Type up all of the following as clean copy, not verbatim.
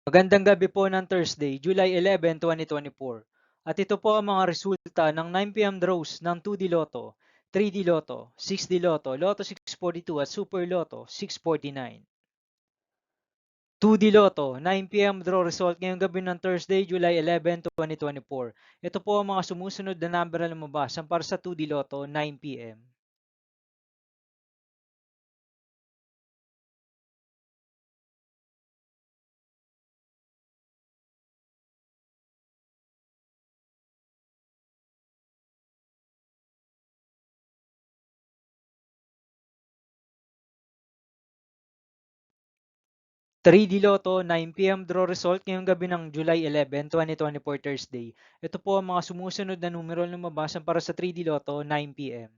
Magandang gabi po ng Thursday, July 11, 2024. At ito po ang mga resulta ng 9 p.m. draws ng 2D Lotto, 3D Lotto, 6D Lotto, Lotto 642 at Super Lotto 649. 2D Lotto, 9 p.m. draw result ngayong gabi ng Thursday, July 11, 2024. Ito po ang mga sumusunod na number na lumabas para sa 2D Lotto 9 p.m. 3D Lotto 9 p.m. draw result ngayong gabi ng July 11, 2024 Thursday. Ito po ang mga sumusunod na numero na lumabas para sa 3D Lotto 9 p.m.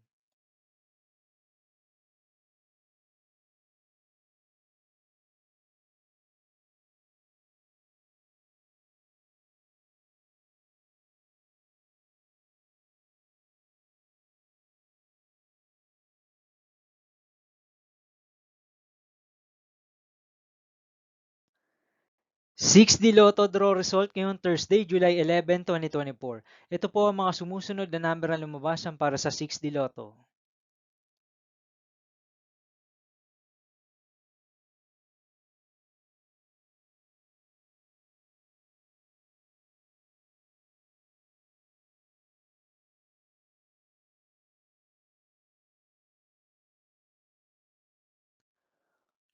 6D Lotto draw result ngayong Thursday, July 11, 2024. Ito po ang mga sumusunod na number na lumabas para sa 6D Lotto.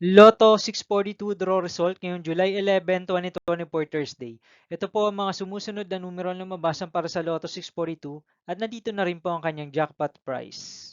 'Lotto 642 draw result ngayong July 11, 2024 Thursday. Ito po ang mga sumusunod na numero na lumabas para sa Lotto 642 at nandito na rin po ang kanyang jackpot price.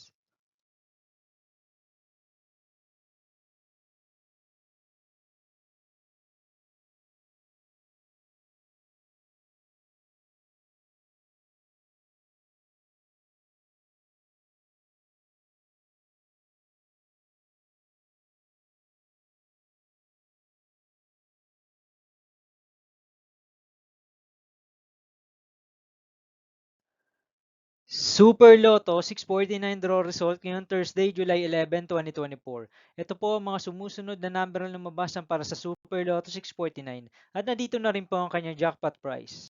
Super Lotto 649 draw result ngayong Thursday, July 11, 2024. Ito po ang mga sumusunod na number na lumabas para sa Super Lotto 649 at nandito na rin po ang kanyang jackpot price.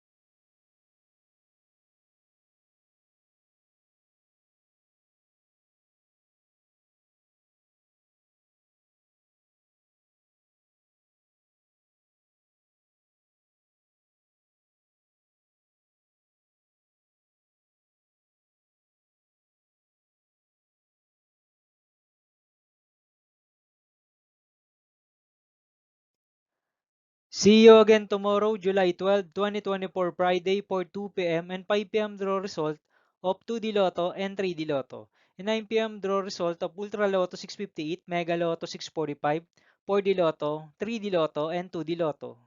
See you again tomorrow, July 12, 2024, Friday for 2 p.m. and 5 p.m. draw result of 2D Lotto and 3D Lotto. And 9 p.m. draw result of Ultra Lotto 658, Mega Lotto 645, 4D Lotto, 3D Lotto, and 2D Lotto.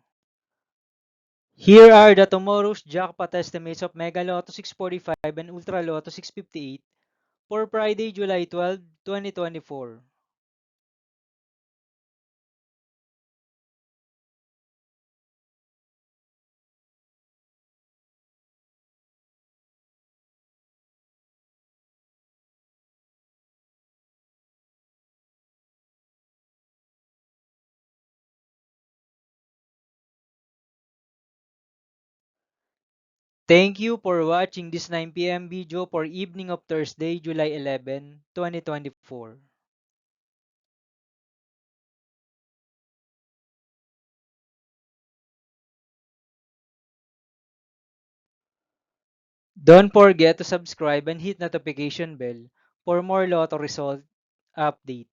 Here are the tomorrow's jackpot estimates of Mega Lotto 645 and Ultra Lotto 658 for Friday, July 12, 2024. Thank you for watching this 9 p.m. video for evening of Thursday, July 11, 2024. Don't forget to subscribe and hit notification bell for more lotto result update.